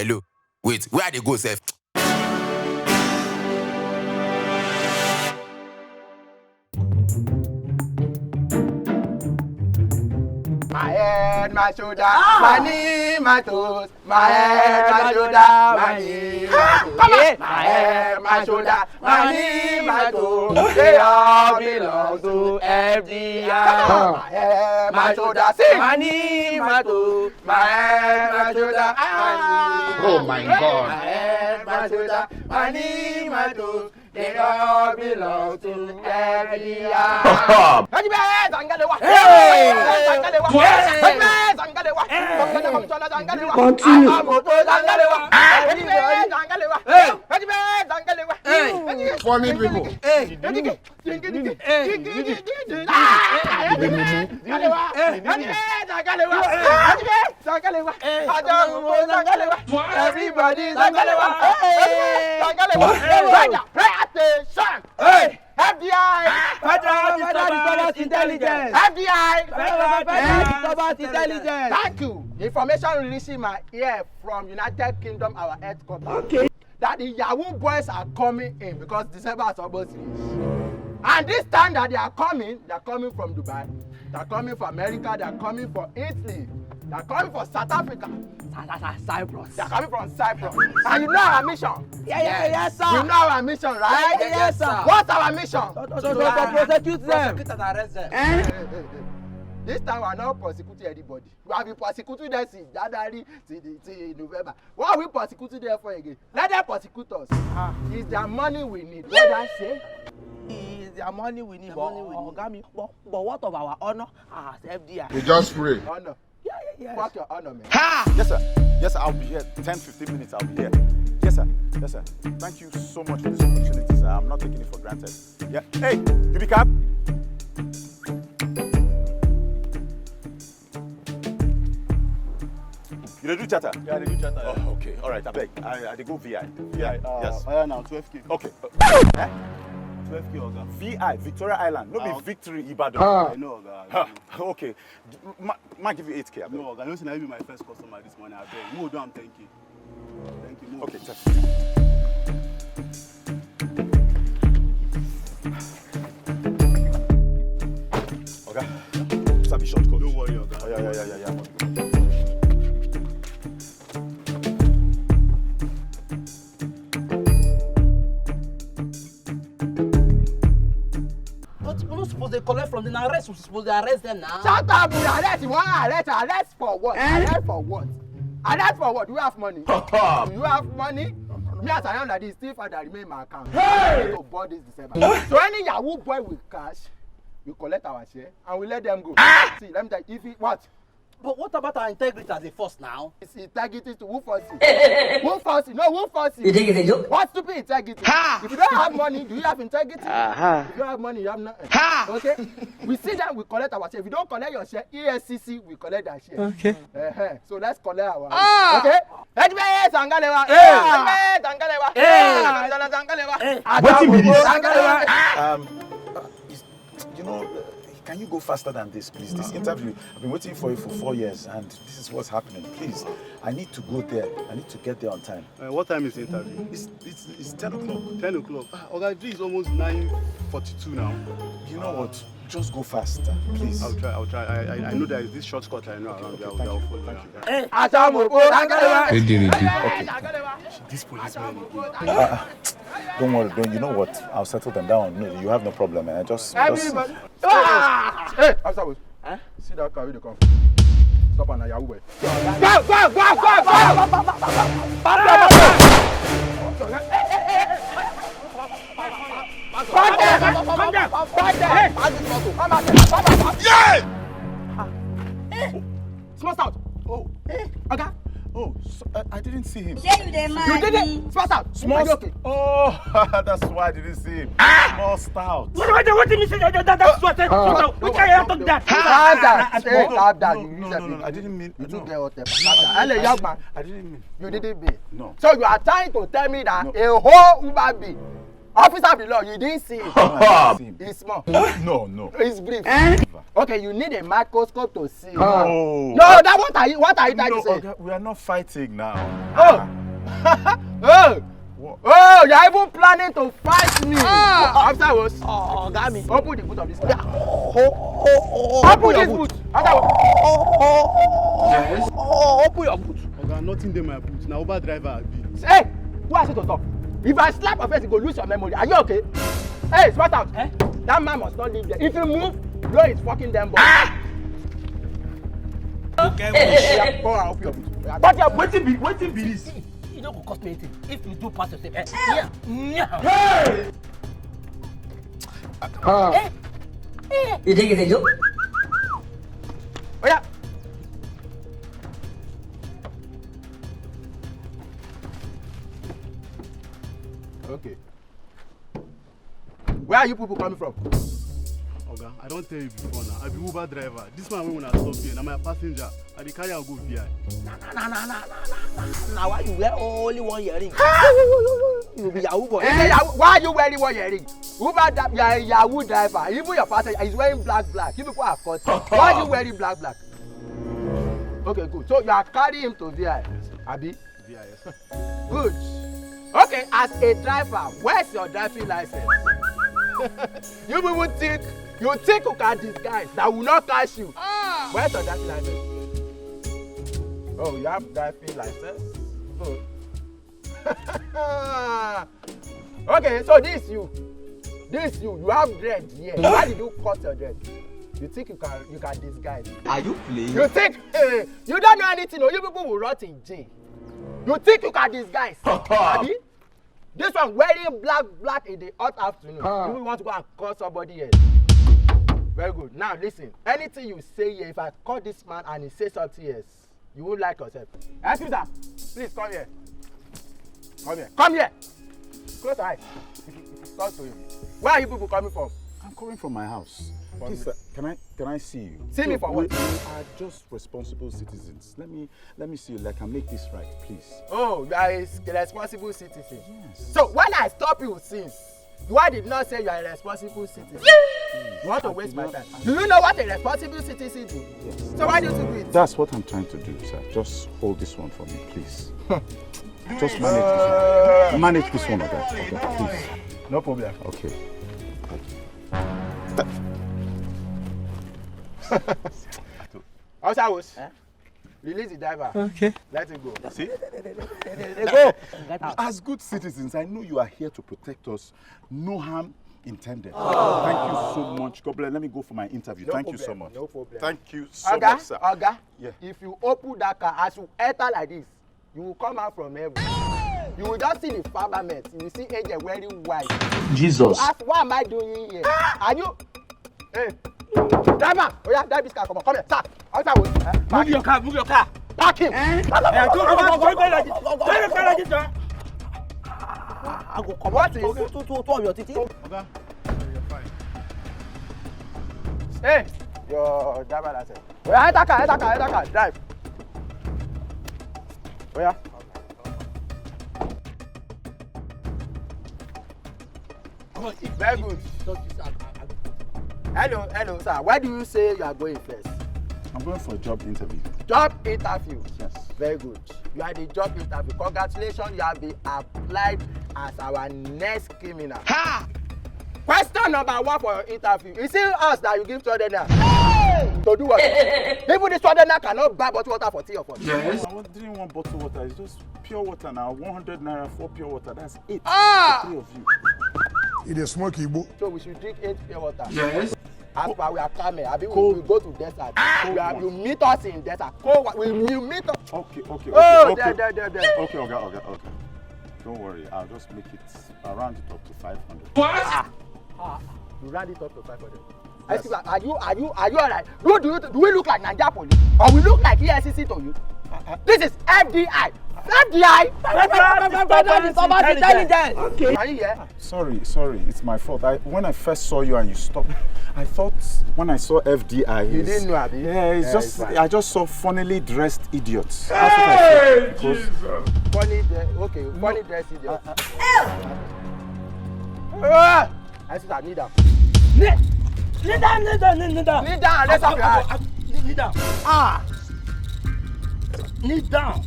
hello. Wait, where they go, sef? My head, my shoulder, my knee, my toes. My head, my shoulder, my knee, my toes. My head, my shoulder, my knee, my toes. They all belong to FDI. My head, my shoulder, sing. My knee, my toes. My head, my shoulder, my knee. Oh my God. My head, my shoulder, my knee, my toes. They all belong to FDI. Continue. Funny people. Hey! FDI! Federal Intelligence! FDI! Federal Intelligence! Thank you. Information releasing my ear from United Kingdom, our headquarters. Okay. That the Yahoo boys are coming in because December is almost finished. And this time that they are coming from Dubai, they are coming from America, they are coming from Italy, they are coming from South Africa. Cyprus. They are coming from Cyprus. And you know our mission? Yes, sir. You know our mission, right? Yes, sir. What's our mission? To prosecute them. Prosecute and arrest them. This time we are not prosecuting anybody. We have been prosecuting them since January till November. What are we prosecuting them for again? Let them prosecute us. It's their money we need. What did I say? It's their money we need. But what of our honor as FDI? We just pray. Honor. Yeah. Fuck your honor, man. Ha! Yes, sir. Yes, sir. I'll be here. 10-15 minutes. I'll be here. Yes, sir. Yes, sir. Thank you so much for this opportunity, sir. I'm not taking it for granted. Yeah. Hey, UB cab. You dey do chatter? Yeah, they do chatter. Oh, okay. All right. I beg. I dey go VI. VI. Yes. I now 12K. Okay. 12K, Oga. VI, Victoria Island. No be Victory Ibadan. I know, Oga. Okay. Might give you 8K. I beg. No, Oga. I know say I be my first customer this morning. I beg. Move down, thank you. Thank you. Move. Okay, thank you. Okay. Sabi shortcut. Don't worry, Oga. Oh, yeah. They collect from the arrest. We're supposed to arrest them now. Shut up! Arrest! You want arrest for what? Arrest for what? Arrest for what? Do you have money? Do you have money? Me as I am like this, still father remain my account. Hey! To board this December. So any Yahoo boy with cash, we collect our share and we let them go. See, let me tell you, if it what? But what about our integrity as a force now? It's integrity to who force it? Who force it? No, who force it? You think it's a joke? What stupid integrity? If you don't have money, do you have integrity? If you don't have money, you have nothing. Okay? We sit down, we collect our share. If you don't collect your share, ESCC, we collect that share. Okay. So let's collect our okay? Sangalewa. You know, can you go faster than this, please? This interview, I've been waiting for you for 4 years, and this is what's happening. Please, I need to go there. I need to get there on time. What time is the interview? It's 10 o'clock. 10 o'clock. Oga, this is almost 9:42 now. You know what? Just go faster, please. I'll try. I know there is this shortcut I know around there. Thank I'll you. This policeman. Don't worry, you know what? I'll settle them down. No, you have no problem, man. Just... Hey, afterwards. See that car, they come. Stop on a Yahoo boy. Go! Small Stout. Oh. Okay. Oh, so, I didn't see him. You didn't? Small Stout. Small okay. Oh, that's why I didn't see him. Small Stout. What did you say? That's what I said. What can you talk that? Calm down. No, I didn't mean. You didn't get what happened. Young man. I didn't mean. You didn't mean. No. So you are trying to tell me that a whole human being, officer of the law, you didn't see him. He's small. No. He's brief. Okay, you need a microscope to see. Oh. No, that what are you trying to say? Okay, we are not fighting now. Oh. Oh. What? Oh, you're even planning to fight me. Afterwards, got me. Open the boot of this car. Open this boot. Afterwards. Yes. Open your boot. Oga, nothing in my boot. Now Uber driver I be. Hey, who asked you to talk? If I slap your face, you go lose your memory. Are you okay? Hey, smart out. Eh? That man must not live there. If you move, blow his fucking damn ball. Okay. Go and open your boot. But your boot. Waiting be this. You don't go cost me anything if you do pass yourself. Yeah. Hey! You think it's a joke? Oh yeah. Okay. Where are you people coming from? Oga, I don't tell you before now. I be Uber driver. This man when I stop here, now my passenger. I dey carry am go VI. Now why you wear only one earring? You be Yahoo boy. Hey, why are you wearing one earring? Uber you are a Yahoo driver. Even your passenger is wearing black. You people are caught. Why are you wearing black? Okay, good. So you are carrying him to VI, Abi? VI, yes. Good. Okay, as a driver, where's your driving license? You people think you can disguise that will not catch you. Where's your driving license? Oh, you have driving license? Good. Okay, so this you have dread here. Why did you cut your dread? You think you can disguise? Are you playing? You think you don't know anything, or you people will rot in jail. You think you can disguise? Abi? This one wearing black in the hot afternoon. You want to go and call somebody else. Very good. Now listen. Anything you say here, if I call this man and he says something else, you won't like yourself. Excuse me, please come here. Come here. Close your eyes. If you talk to him. Where are you people coming from? I'm coming from my house. Please, can I see you? See me for what? We are just responsible citizens. Let me see you. Like I make this right, please. Oh, you are a responsible citizen. Yes. So when I stop you since, why did not say you are a responsible citizen? You want to waste my time? Do you know what a responsible citizen do? Yes. So why do you do it? That's what I'm trying to do, sir. Just hold this one for me, please. Just manage this one. Manage this one, okay, please. No problem. Okay. Officer Woos, release the driver. Okay. Let it go. See? Go. As good citizens, I know you are here to protect us. No harm intended. Thank you so much. God bless. Let me go for my interview. Thank you so much. No problem. Thank you so much, sir. Oga, Yeah. if you open that car, as you enter like this, you will come out from heaven. You will just see the firmament. You will see angel wearing white. Jesus. Ask, what am I doing here? Are you? Hey, driver! Oh yeah, drive this car. Come on, come here. Start. Officer Woos. Move your car. Park him. Go like this, sir. I go come out to your titi. Oga, you're fine. Hey, your driver license. Oh yeah, enter car. Drive. Oh yeah. Very good. Hello, sir. Why do you say you are going first? I'm going for a job interview. Job interview. Yes. Very good. You are the job interview. Congratulations, you have been applied as our next criminal. Ha! Question number 1 for your interview. Is it us that you give 200 naira? To do what? Even this 200 naira cannot buy bottled water for tea or for tea. Yes. I didn't want bottled water. It's just pure water now. 100 naira for pure water. That's it. Ah! The 3 of you. It is smoky, bro. So we should drink 8 pure water. Yes. As per we are coming, we go to desert. You meet us in desert. You meet us. Okay. Oh, okay. there. Okay. Don't worry. I'll just make it. I'll round it up to 500. What? You round it up to 500. Yes. Excuse me, are you alright? Do we look like Nigeria police? Or we look like EFCC to you? This is FDI. FDI. Intelligence. Okay. Are you here? Sorry. It's my fault. When I first saw you and you stopped, I thought when I saw FDI, You didn't know, Abi? Yeah, it's just fine. I just saw funnily dressed idiots. Hey, Jesus. Funny dress idiot. I said I need that. Kneel down. Kneel down and raise up your hand. Kneel down. Kneel down.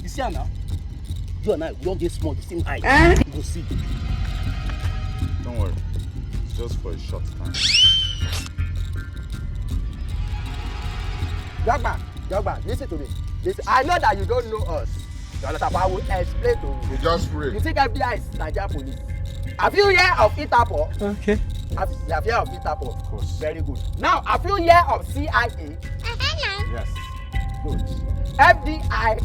You see her now? You and I, we don't get small, the same height. You go see. Don't worry. It's just for a short time. Young man, listen to me. Listen, I know that you don't know us. You understand? But I will explain to you. You just pray. You think FDI is Nigeria police? Have you heard of Interpol? Okay. You have heard of Interpol? Of course. Very good. Now, have you heard of CIA? Yes. Good. FDI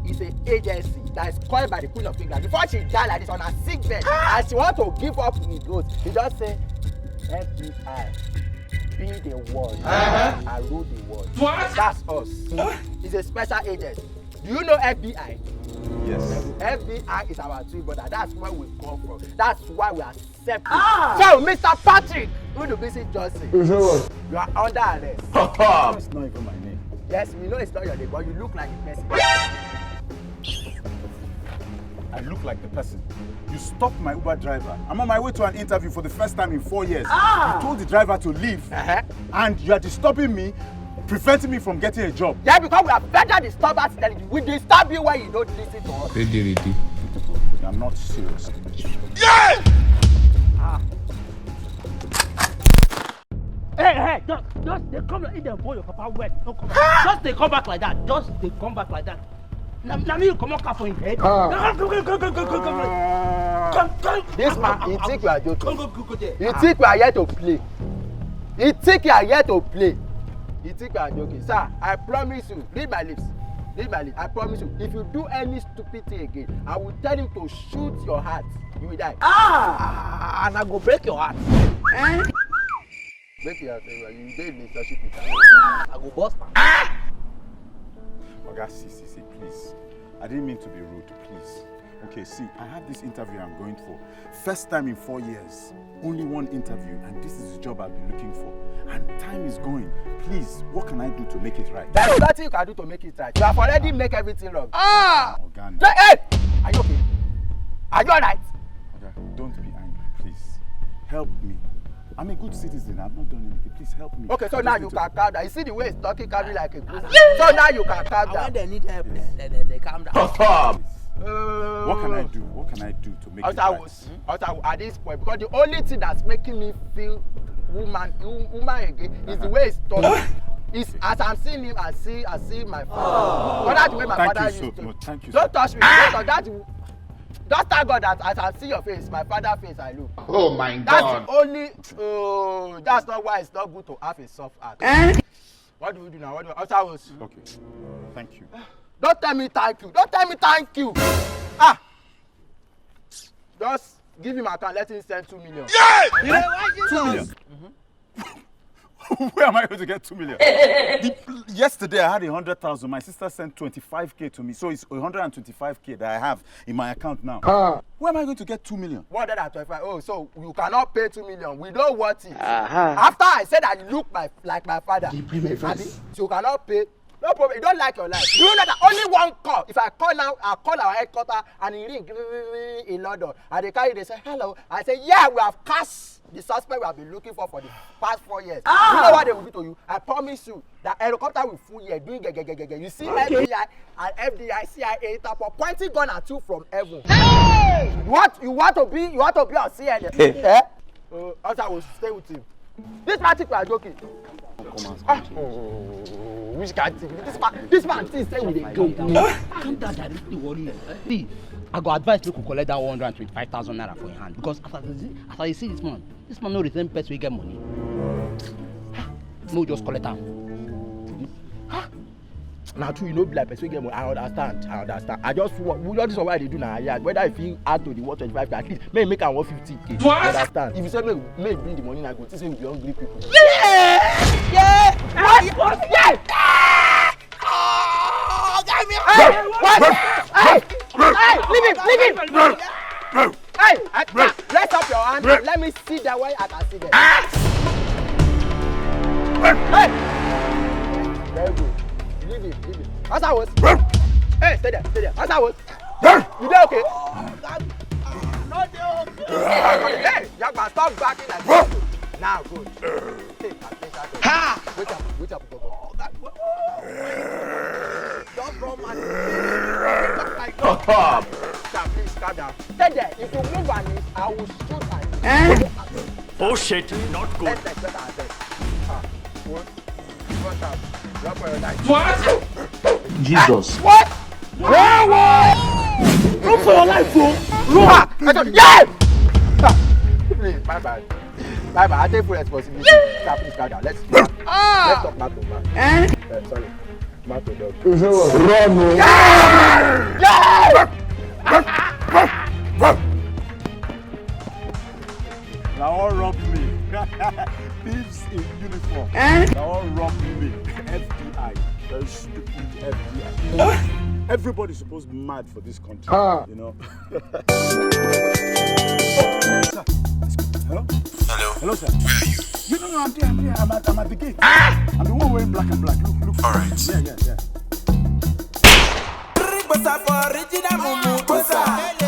is an agency that is called by the Queen of England. Before she died like this on her sick bed, and she want to give up with ghost, she just say, FDI, be the word, and rule the world. That's us. It's a special agent. Do you know FBI? Yes. FBI is our twin brother. That's where we come from. That's why we are separate. So, Mr. Patrick, who do visit Johnson? You are under arrest. It's not even my name. Yes, we know it's not your name, but you look like a person. I look like the person. You stopped my Uber driver. I'm on my way to an interview for the first time in 4 years. You told the driver to leave. And you are disturbing me, preventing me from getting a job. Yeah, because we are better disturbers than you. We disturb you when you don't listen to us. Ready. I'm not serious. Hey, just they come like them boy your papa wet. Don't come back. Just they come back like that. Just they come back like that. Now me you come out car for him head. Come. This man, he think we are joking. Go there. He think we are here to play. He think we are here to play. He think we are joking. Sir, I promise you, read my lips. I promise you, if you do any stupid thing again, I will tell him to shoot your heart. You will die. And I go break your heart. Break your heart, you dey in relationship with her. I go bust. Oga, see, please. I didn't mean to be rude, please. Okay, see, I have this interview I'm going for. First time in 4 years. Only one interview, and this is the job I've been looking for. And time is going. Please, what can I do to make it right? There's nothing you can do to make it right. You have already made everything wrong. Oga, Hey! Are you okay? Are you alright? Oga, don't be angry, please. Help me. I'm a good citizen. I've not done anything. Please help me. Okay, so now you can calm down. You see the way he's talking, calm like a ghost. So now you can calm down. When they need help, they calm down. What can I do? What can I do to make it right? Also, at this point, because the only thing that's making me feel woman again is the way he's talking. Is as I'm seeing him, I see my father. But that's the way my father used to. Thank you. Don't touch me. Just thank God that as I see your face, my father's face I look. Oh my That's God. the only. That's not why it's not good to have a soft heart. What do we do now? Okay. Thank you. Don't tell me thank you. Just give him my account. Let him send 2 million. 2 million. Where am I going to get 2 million? Yesterday I had 100,000. My sister sent 25k to me, so it's 125k that I have in my account now. Where am I going to get 2 million? 125. Oh, so you cannot pay 2 million. We don't want it. After I said I look like my father, so you cannot pay. No problem. You don't like your life. Do you know that only one call? If I call now, I call our headquarters and he ring in London. And they carry, they say hello. I say yeah, we have cast the suspect we have been looking for the past 4 years. You know what they will do to you? I promise you that helicopter will fool you doing gege. You see FBI and FDI, CIA, Interpol pointing gun at you from heaven. Hey! You want to be on CNN? Also, I will stay with him. This man think we are joking. Which kind of thing? This man thinks say we dey joke. Calm down, directly worry. See, I go advise you to collect that 125,000 naira for your hand because after you see this man no return person wey get money. No, just collect am. Now true, you know, be like person wey get money. I understand. I just want this is what they do now. Yeah, whether if you add to the 125, at least make am 150k. You understand? If you say make bring the money, I go think say we be hungry people. Yeah. What? Yeah. Get me out. Hey, leave him. Hey, raise up your hand. Let me see that way I can see them. Hey. Very good. Leave it. As I was. Hey, stay there. As I was. You there okay? Not there okay. Hey, Jagba, stop backing like this. Now good. Ha! Wait up, go. Don't run, man. Please calm down. Stay there. If you move on it, I will shoot at you. Oh shit, not good. Let's expect ourselves. One time. Run for your life. What? Jesus. What? Run for your life, bro. Run! Yeah! Please, my bad. I take full responsibility. Please calm down. Let's talk back to back. Sorry. Back to dog. Run, Now all rob me. Thieves in uniform. Now all rob me. FDI. Very stupid FDI. Everybody's supposed to be mad for this country. You know. Sir, hello? Hello, sir. Where are you? No, I'm there. I'm at the gate. I'm the one wearing black and black. Look. All right. Yeah.